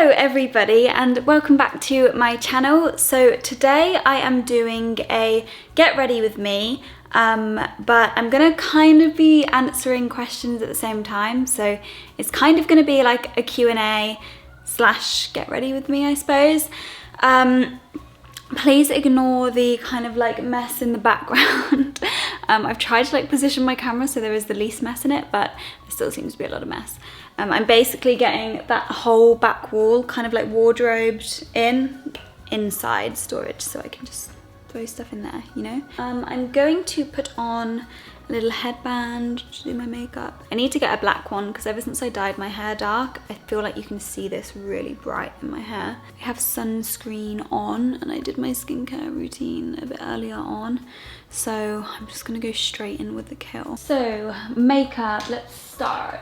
Hello everybody and welcome back to my channel. So today I am doing a get ready with me, but I'm gonna kind of be answering questions at the same time. So it's kind of gonna be like a Q&A slash get ready with me, I suppose. Please ignore the kind of like mess in the background. I've tried to like position my camera so there is the least mess in it, but there still seems to be a lot of mess. I'm basically getting that whole back wall kind of like wardrobed inside storage, so I can just throw stuff in there, you know? I'm going to put on a little headband to do my makeup. I need to get a black one because ever since I dyed my hair dark, I feel like you can see this really bright in my hair. I have sunscreen on and I did my skincare routine a bit earlier on, so I'm just gonna go straight in with the kill. So makeup, let's start.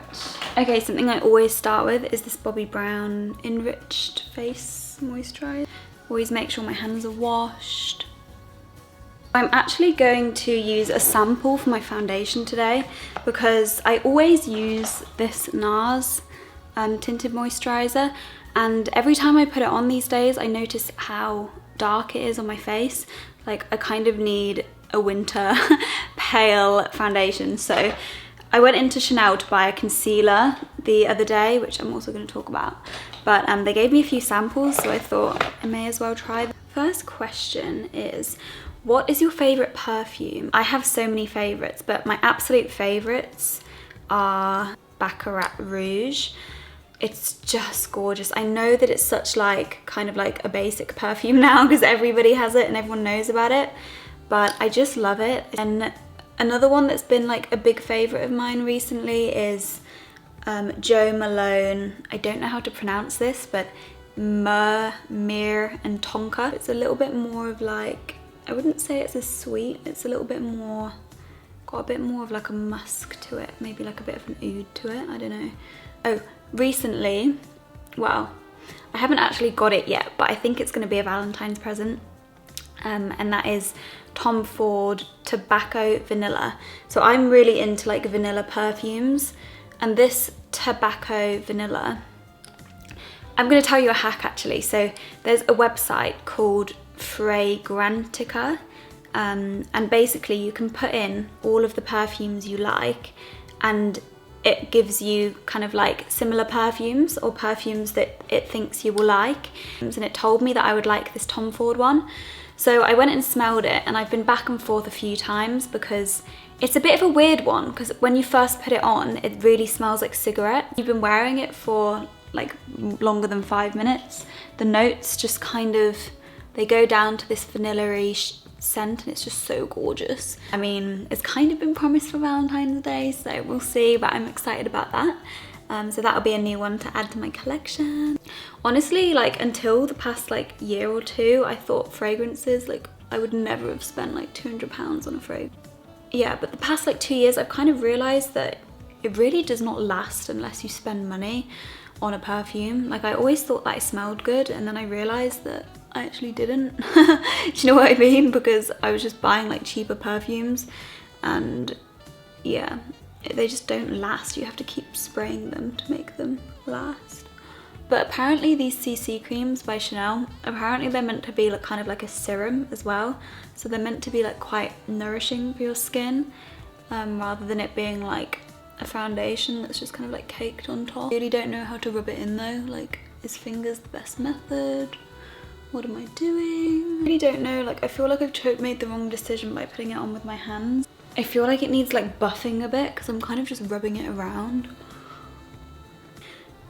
Okay, something I always start with is this Bobbi Brown Enriched Face Moisturizer. Always make sure my hands are washed. I'm actually going to use a sample for my foundation today because I always use this NARS tinted moisturizer, and every time I put it on these days I notice how dark it is on my face. Like I kind of need a winter pale foundation. So I went into Chanel to buy a concealer the other day, which I'm also going to talk about, but they gave me a few samples, so I thought I may as well try them. First question is, what is your favorite perfume? I have so many favorites, but my absolute favorites are Baccarat Rouge. It's just gorgeous. I know that it's such like kind of like a basic perfume now because everybody has it and everyone knows about it, but I just love it. And another one that's been like a big favorite of mine recently is Jo Malone. I don't know how to pronounce this, but Mir and Tonka. It's a little bit more of like, I wouldn't say it's as sweet, it's a little bit more, got a bit more of like a musk to it, maybe like a bit of an oud to it, I don't know. Oh, recently, well, I haven't actually got it yet, but I think it's going to be a Valentine's present, and that is Tom Ford Tobacco Vanilla. So I'm really into like vanilla perfumes, and this Tobacco Vanilla, I'm going to tell you a hack actually. So there's a website called Fragrantica, and basically you can put in all of the perfumes you like and it gives you kind of like similar perfumes or perfumes that it thinks you will like, and it told me that I would like this Tom Ford one. So I went and smelled it, and I've been back and forth a few times because it's a bit of a weird one, because when you first put it on it really smells like cigarette. You've been wearing it for like longer than 5 minutes, the notes just kind of, they go down to this vanilla-y scent, and it's just so gorgeous. I mean, it's kind of been promised for Valentine's Day, so we'll see, but I'm excited about that. So that'll be a new one to add to my collection. Honestly, like until the past like year or two, I thought fragrances, like I would never have spent like £200 on a fragrance. Yeah, but the past like 2 years, I've kind of realized that it really does not last unless you spend money on a perfume. Like I always thought that I smelled good, and then I realized that I actually didn't. Do you know what I mean? Because I was just buying like cheaper perfumes, and yeah, they just don't last. You have to keep spraying them to make them last. But apparently these CC creams by Chanel, apparently they're meant to be like kind of like a serum as well. So they're meant to be like quite nourishing for your skin, rather than it being like a foundation that's just kind of like caked on top. I really don't know how to rub it in though. Like, is fingers the best method? What am I doing? I really don't know. Like, I feel like I've made the wrong decision by putting it on with my hands. I feel like it needs like buffing a bit because I'm kind of just rubbing it around.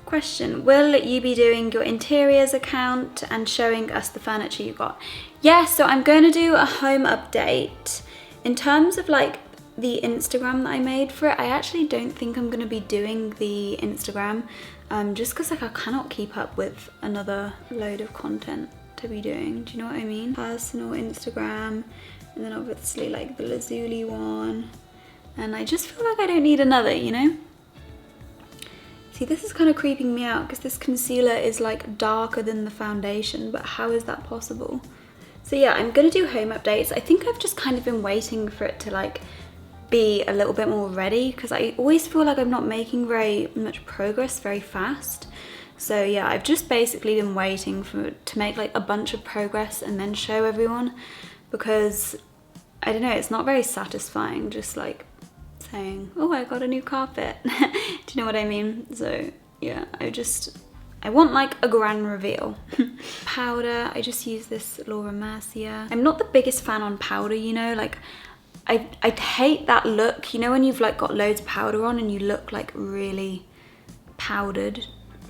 Question, will you be doing your interiors account and showing us the furniture you got? Yeah, so I'm going to do a home update. In terms of like the Instagram that I made for it, I actually don't think I'm going to be doing the Instagram, just because like I cannot keep up with another load of content to be doing. Do you know what I mean? Personal Instagram, and then obviously like the Lazuli one, and I just feel like I don't need another, you know? See, this is kind of creeping me out because this concealer is like darker than the foundation, but how is that possible? So yeah, I'm gonna do home updates. I think I've just kind of been waiting for it to like be a little bit more ready, because I always feel like I'm not making very much progress very fast. So yeah, I've just basically been waiting to make like a bunch of progress and then show everyone, because I don't know, it's not very satisfying just like saying, oh, I got a new carpet. Do you know what I mean? So yeah, I want like a grand reveal. Powder, I just use this Laura Mercier. I'm not the biggest fan on powder, you know, like I hate that look, you know, when you've like got loads of powder on and you look like really powdered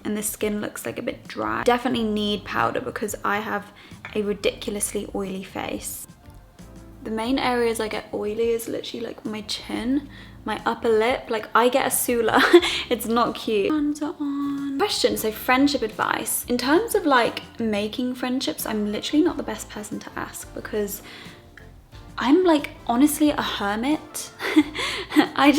and the skin looks like a bit dry. Definitely need powder because I have a ridiculously oily face. The main areas I get oily is literally like my chin, my upper lip, like I get a Sula. It's not cute. Hands are on. Question, so friendship advice. In terms of like making friendships, I'm literally not the best person to ask because I'm like honestly a hermit. I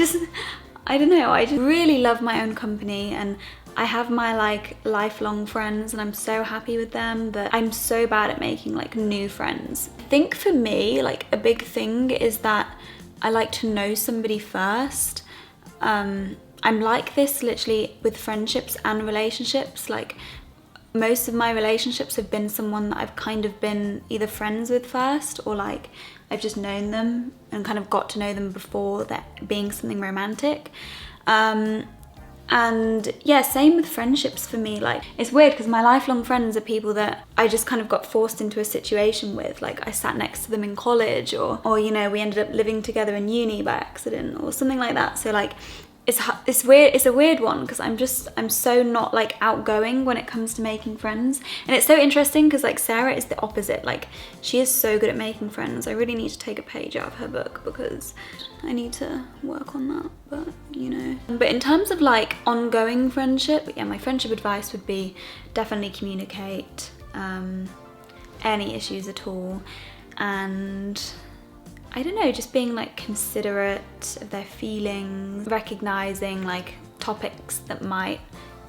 don't know, I just really love my own company, and I have my like lifelong friends and I'm so happy with them that I'm so bad at making like new friends. I think for me, like a big thing is that I like to know somebody first. I'm like this literally with friendships and relationships. Like most of my relationships have been someone that I've kind of been either friends with first, or like I've just known them and kind of got to know them before that being something romantic. And yeah, same with friendships for me. Like it's weird because my lifelong friends are people that I just kind of got forced into a situation with. Like I sat next to them in college, or you know, we ended up living together in uni by accident or something like that. So like it's weird, it's a weird one because I'm so not like outgoing when it comes to making friends. And it's so interesting because like Sarah is the opposite. Like she is so good at making friends. I really need to take a page out of her book because I need to work on that, but you know. But in terms of like ongoing friendship, yeah, my friendship advice would be definitely communicate any issues at all, and I don't know, just being like considerate of their feelings, recognizing like topics that might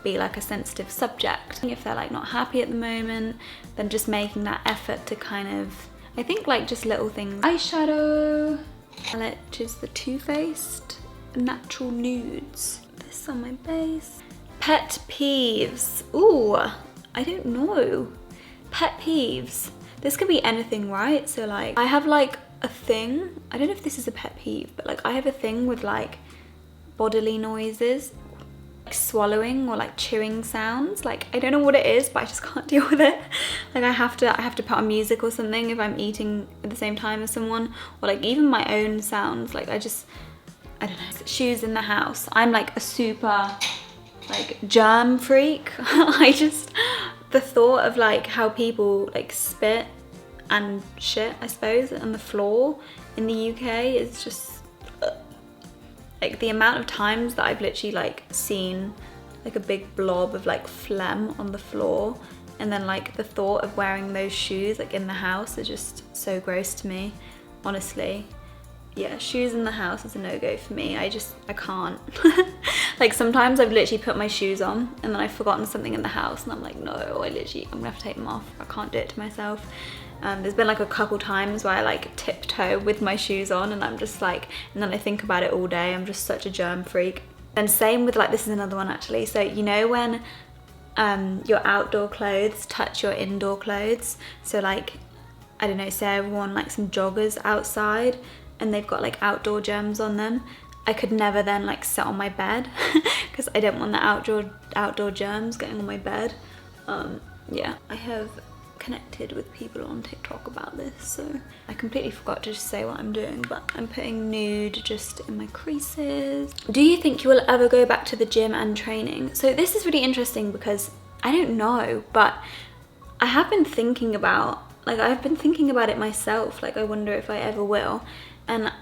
be like a sensitive subject. If they're like not happy at the moment, then just making that effort to kind of, I think like just little things. Eyeshadow palette, which is the Too Faced Natural Nudes. This on my base. Pet peeves. Ooh, I don't know. Pet peeves. This could be anything, right? So like I have like a thing, I don't know if this is a pet peeve, but like I have a thing with like bodily noises, like swallowing or like chewing sounds. Like I don't know what it is, but I just can't deal with it. Like I have to put on music or something if I'm eating at the same time as someone, or like even my own sounds. Like I don't know. Shoes in the house. I'm like a super like germ freak. The thought of like how people like spit and shit, I suppose, on the floor in the UK is just like the amount of times that I've literally like seen like a big blob of like phlegm on the floor, and then like the thought of wearing those shoes like in the house is just so gross to me, honestly. Yeah, shoes in the house is a no-go for me. I can't. Like sometimes I've literally put my shoes on and then I've forgotten something in the house and I'm like, no, I'm gonna have to take them off. I can't do it to myself. There's been like a couple times where I like tiptoe with my shoes on and I'm just like, and then I think about it all day. I'm just such a germ freak. And same with like, this is another one actually. So you know when your outdoor clothes touch your indoor clothes? So like, I don't know, say I worn like some joggers outside and they've got like outdoor germs on them. I could never then like sit on my bed because I don't want the outdoor germs getting on my bed. Yeah, I have connected with people on TikTok about this, so I completely forgot to just say what I'm doing, but I'm putting nude just in my creases. Do you think you will ever go back to the gym and training? So this is really interesting because I don't know, but I have been thinking about, like I've been thinking about it myself, like I wonder if I ever will. And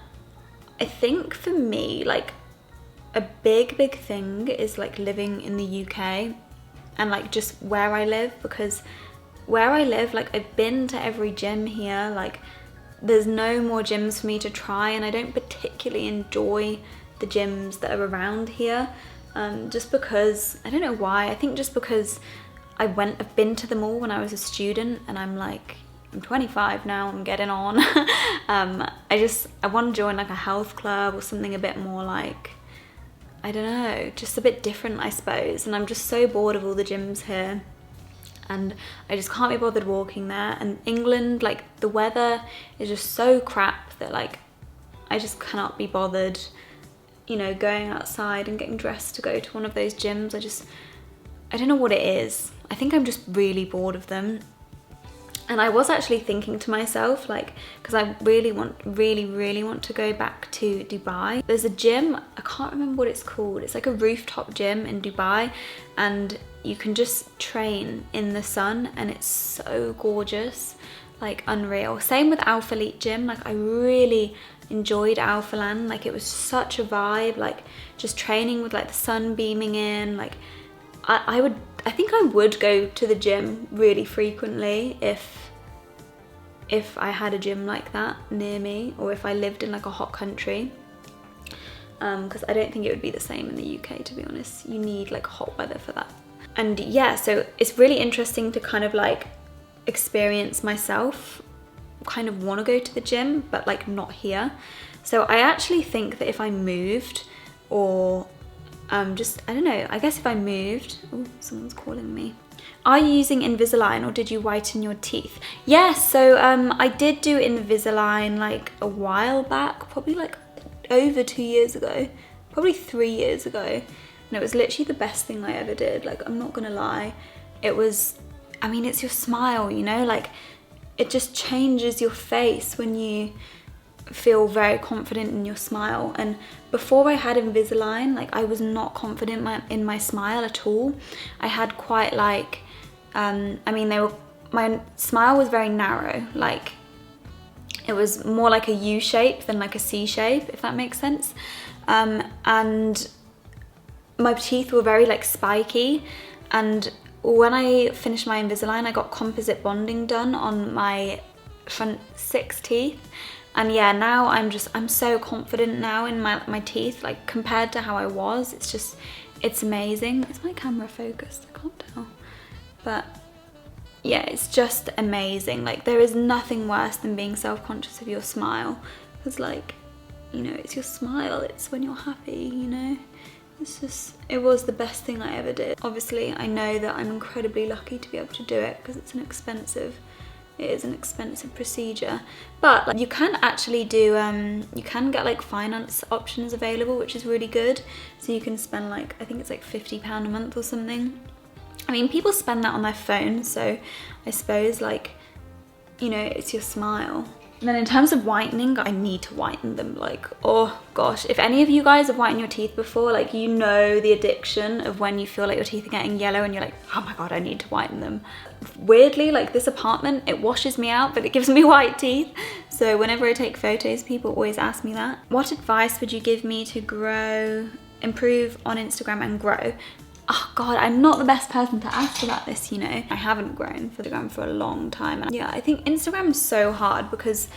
I think for me, like a big thing is like living in the UK and like just where I live, because where I live, like I've been to every gym here, like there's no more gyms for me to try, and I don't particularly enjoy the gyms that are around here, just because, I don't know why, I think just because I've been to them all when I was a student, and I'm 25 now, I'm getting on. I want to join like a health club or something a bit more like, I don't know, just a bit different, I suppose. And I'm just so bored of all the gyms here. And I just can't be bothered walking there. And England, like the weather is just so crap that like I just cannot be bothered, you know, going outside and getting dressed to go to one of those gyms. I don't know what it is. I think I'm just really bored of them. And I was actually thinking to myself, like, because I really want to go back to Dubai. There's a gym, I can't remember what it's called. It's like a rooftop gym in Dubai, and you can just train in the sun, and it's so gorgeous, like unreal. Same with Alpha Elite Gym. Like I really enjoyed Alpha Land. Like it was such a vibe, like just training with like the sun beaming in. Like I think I would go to the gym really frequently if I had a gym like that near me, or if I lived in like a hot country, because I don't think it would be the same in the UK, to be honest. You need like hot weather for that. And yeah, so it's really interesting to kind of like experience myself, kind of want to go to the gym, but like not here. So I actually think that if I moved, or just, I don't know, I guess if I moved, oh, someone's calling me. Are you using Invisalign, or did you whiten your teeth? Yes, so I did do Invisalign like a while back, probably like over 2 years ago, probably 3 years ago. And it was literally the best thing I ever did. Like, I'm not gonna lie. It was, I mean, it's your smile, you know, like it just changes your face when you feel very confident in your smile. And before I had Invisalign, like I was not confident in my smile at all. I had quite like, I mean, my smile was very narrow, like it was more like a U shape than like a C shape, if that makes sense. And my teeth were very like spiky. And when I finished my Invisalign, I got composite bonding done on my front 6 teeth. And yeah, now I'm so confident now in my teeth, like compared to how I was. It's amazing. Is my camera focused? I can't tell. But yeah, it's just amazing. Like there is nothing worse than being self-conscious of your smile. Because like, you know, it's your smile. It's when you're happy, you know. It was the best thing I ever did. Obviously, I know that I'm incredibly lucky to be able to do it, because it is an expensive procedure. But like, you can actually do, you can get like finance options available, which is really good. So you can spend like, I think it's like £50 a month or something. I mean, people spend that on their phone, so I suppose like, you know, it's your smile. And then in terms of whitening, I need to whiten them. Like, oh gosh, if any of you guys have whitened your teeth before, like, you know the addiction of when you feel like your teeth are getting yellow and you're like, oh my God, I need to whiten them. Weirdly, like this apartment, it washes me out, but it gives me white teeth. So whenever I take photos, people always ask me that. What advice would you give me to improve on Instagram and grow? Oh God, I'm not the best person to ask about this, you know. I haven't grown for Instagram for a long time. And yeah, I think Instagram is so hard because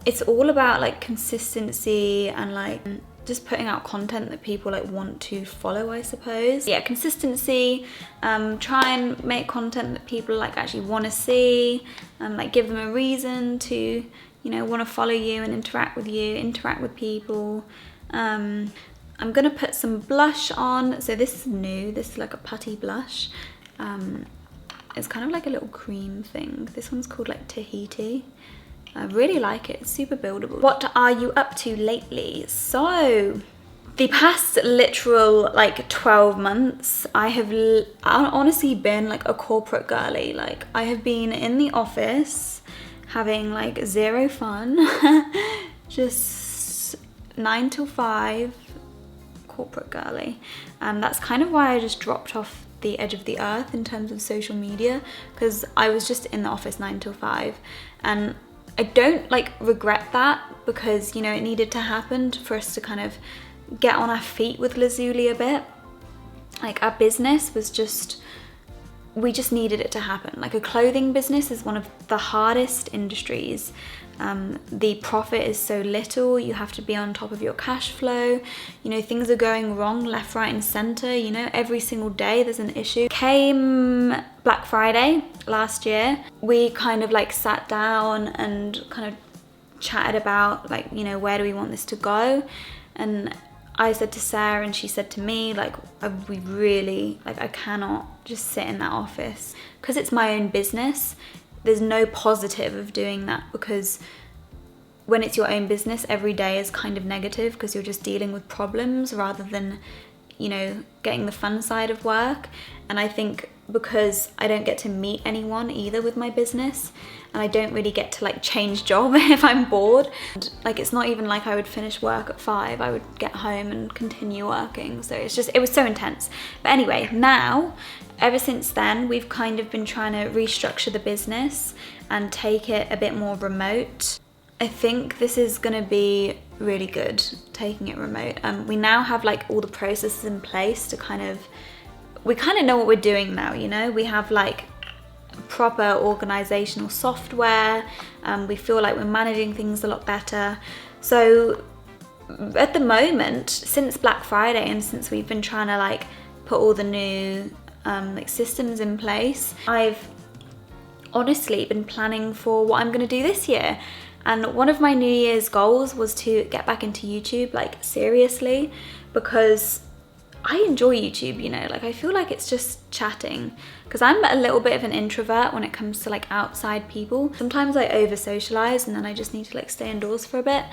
it's all about like consistency and like just putting out content that people like want to follow, I suppose. Yeah, consistency, try and make content that people like actually want to see, and like give them a reason to, you know, want to follow you and interact with people. I'm gonna put some blush on. So this is new, this is like a putty blush. It's kind of like a little cream thing. This one's called like Tahiti. I really like it, it's super buildable. What are you up to lately? So, the past literal like 12 months, I've honestly been like a corporate girly. Like I have been in the office having like zero fun, just 9 till 5, corporate girly. And that's kind of why I just dropped off the edge of the earth in terms of social media, because I was just in the office 9 till 5, and I don't like regret that, because you know it needed to happen for us to kind of get on our feet with Lazuli a bit. Like our business was just, we just needed it to happen. Like a clothing business is one of the hardest industries. The profit is so little, you have to be on top of your cash flow, you know, things are going wrong left, right and center, you know, every single day there's an issue. Came Black Friday last year, we kind of like sat down and kind of chatted about like, you know, where do we want this to go? And I said to Sarah and she said to me, like, we really, like, I cannot just sit in that office. Because it's my own business, there's no positive of doing that, because when it's your own business, every day is kind of negative because you're just dealing with problems rather than, you know, getting the fun side of work. And I think because I don't get to meet anyone either with my business, and I don't really get to like change job if I'm bored. And, like, it's not even like I would finish work at 5, I would get home and continue working. So it's just, it was so intense. But anyway, now, ever since then, we've kind of been trying to restructure the business and take it a bit more remote. I think this is gonna be really good, taking it remote. We now have like all the processes in place to we kind of know what we're doing now, you know? We have like proper organizational software. We feel like we're managing things a lot better. So at the moment, since Black Friday and since we've been trying to like put all the new like systems in place, I've honestly been planning for what I'm gonna do this year. And one of my New Year's goals was to get back into YouTube, like seriously, because I enjoy YouTube, you know, like I feel like it's just chatting, because I'm a little bit of an introvert when it comes to like outside people. Sometimes I over socialize and then I just need to like stay indoors for a bit.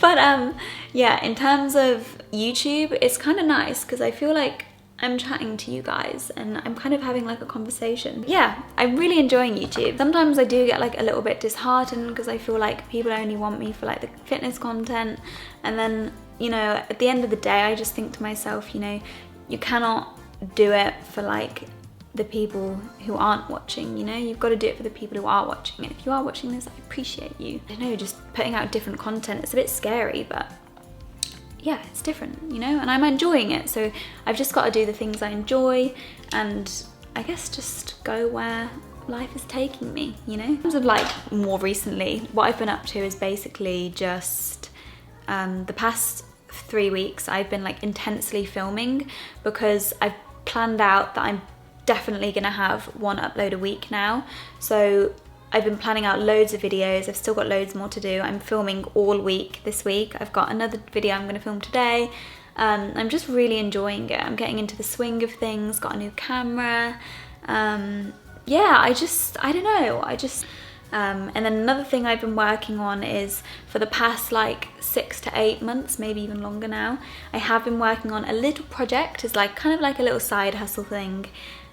But yeah, in terms of YouTube, it's kind of nice because I feel like I'm chatting to you guys and I'm kind of having like a conversation. Yeah, I'm really enjoying YouTube. Sometimes I do get like a little bit disheartened because I feel like people only want me for like the fitness content, and then, you know, at the end of the day, I just think to myself, you know, you cannot do it for like the people who aren't watching, you know, you've got to do it for the people who are watching. And if you are watching this, I appreciate you. I don't know, just putting out different content, it's a bit scary, but yeah, it's different, you know, and I'm enjoying it. So I've just got to do the things I enjoy and I guess just go where life is taking me, you know. In terms of like more recently, what I've been up to is basically just the past 3 weeks I've been like intensely filming, because I've planned out that I'm definitely gonna have 1 upload a week now. So I've been planning out loads of videos. I've still got loads more to do. I'm filming all week this week. I've got another video I'm gonna film today. I'm just really enjoying it. I'm getting into the swing of things, got a new camera. Yeah, I don't know. And then another thing I've been working on is, for the past like 6 to 8 months, maybe even longer now, I have been working on a little project. It's like kind of like a little side hustle thing.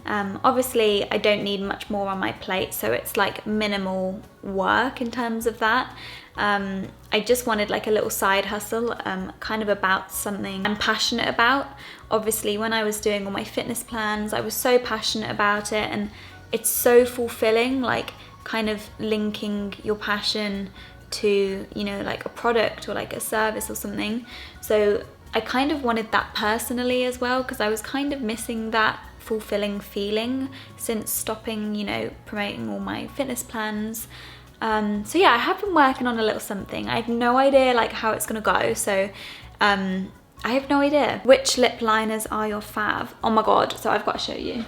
Obviously I don't need much more on my plate, so it's like minimal work in terms of that. I just wanted like a little side hustle, kind of about something I'm passionate about. Obviously when I was doing all my fitness plans, I was so passionate about it, and it's so fulfilling, like kind of linking your passion to, you know, like a product or like a service or something. So I kind of wanted that personally as well, because I was kind of missing that fulfilling feeling since stopping, you know, promoting all my fitness plans. So yeah, I have been working on a little something. I have no idea like how it's gonna go, so I have no idea. Which lip liners are your fav? Oh my god, so I've got to show you.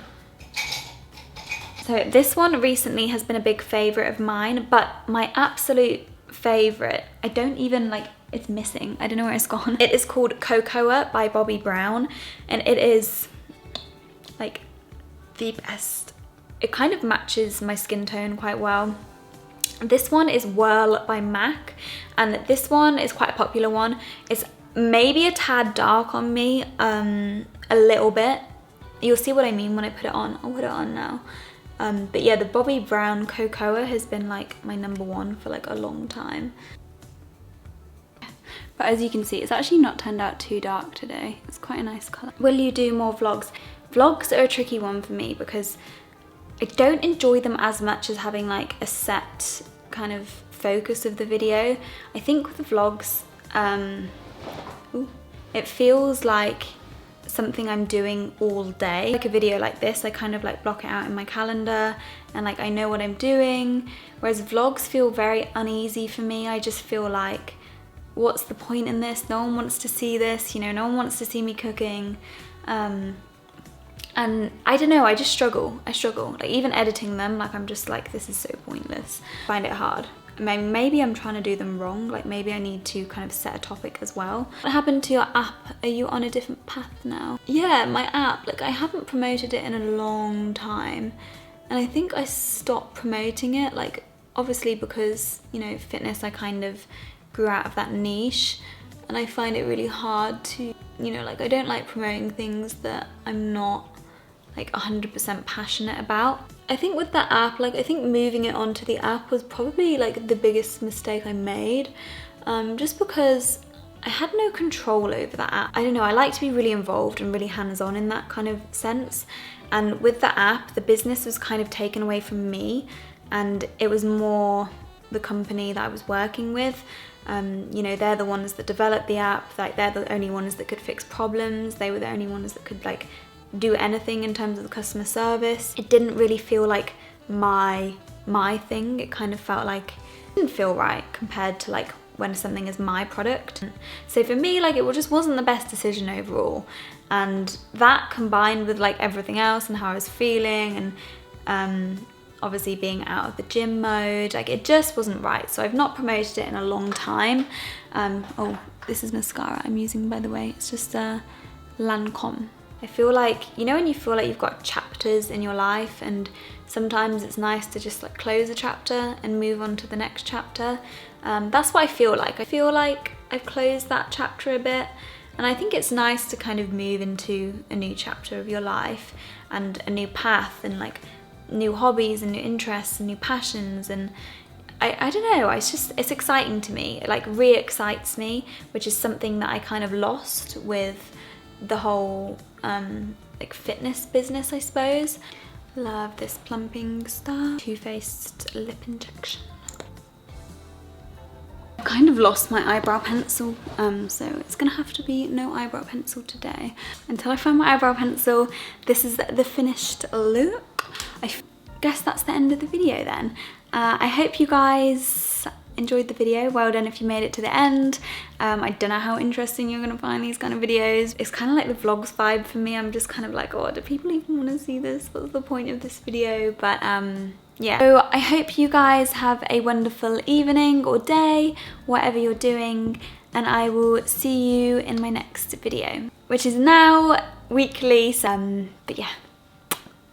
So this one recently has been a big favorite of mine, but my absolute favorite, I don't even like, it's missing, I don't know where it's gone. It is called Cocoa by Bobbi Brown, and it is like the best. It kind of matches my skin tone quite well. This one is Whirl by MAC, and this one is quite a popular one. It's maybe a tad dark on me, a little bit. You'll see what I mean when I put it on. I'll put it on now. But yeah, the Bobbi Brown Cocoa has been like my #1 for like a long time. But as you can see, it's actually not turned out too dark today. It's quite a nice colour. Will you do more vlogs? Vlogs are a tricky one for me because I don't enjoy them as much as having like a set kind of focus of the video. I think with the vlogs, it feels like something I'm doing all day. Like a video like this, I kind of like block it out in my calendar and like I know what I'm doing. Whereas vlogs feel very uneasy for me. I just feel like, what's the point in this? No one wants to see this, you know, no one wants to see me cooking. And I don't know, I just struggle. I struggle. Like even editing them, like I'm just like, this is so pointless. I find it hard. maybe I'm trying to do them wrong. Like maybe I need to kind of set a topic as well. What happened to your app? Are you on a different path now? Yeah, my app, like I haven't promoted it in a long time. And I think I stopped promoting it, like obviously because, you know, fitness, I kind of grew out of that niche. And I find it really hard to, you know, like I don't like promoting things that I'm not like 100% passionate about. I think with that app, like I think moving it onto the app was probably like the biggest mistake I made, just because I had no control over that app. I don't know, I like to be really involved and really hands-on in that kind of sense. And with the app, the business was kind of taken away from me, and it was more the company that I was working with. You know, they're the ones that developed the app, like they're the only ones that could fix problems. They were the only ones that could like do anything in terms of the customer service. It didn't really feel like my thing. It kind of felt like it didn't feel right compared to like when something is my product. So for me, like it just wasn't the best decision overall. And that combined with like everything else and how I was feeling, and obviously being out of the gym mode, like it just wasn't right. So I've not promoted it in a long time. Oh, this is mascara I'm using, by the way. It's just Lancome. I feel like, you know when you feel like you've got chapters in your life, and sometimes it's nice to just like close a chapter and move on to the next chapter. That's what I feel like. I feel like I've closed that chapter a bit, and I think it's nice to kind of move into a new chapter of your life and a new path, and like new hobbies and new interests and new passions. And I don't know, it's exciting to me. It like re-excites me, which is something that I kind of lost with the whole like fitness business, I suppose. Love this plumping stuff. Too Faced lip injection. I've kind of lost my eyebrow pencil, so it's gonna have to be no eyebrow pencil today. Until I find my eyebrow pencil, this is the finished look. I guess that's the end of the video then. I hope you guys enjoyed the video. Well done if you made it to the end. I don't know how interesting you're gonna find these kind of videos. It's kind of like the vlogs vibe for me. I'm just kind of like, oh, do people even want to see this? What's the point of this video? But yeah. So I hope you guys have a wonderful evening or day, whatever you're doing, and I will see you in my next video, which is now weekly. But yeah.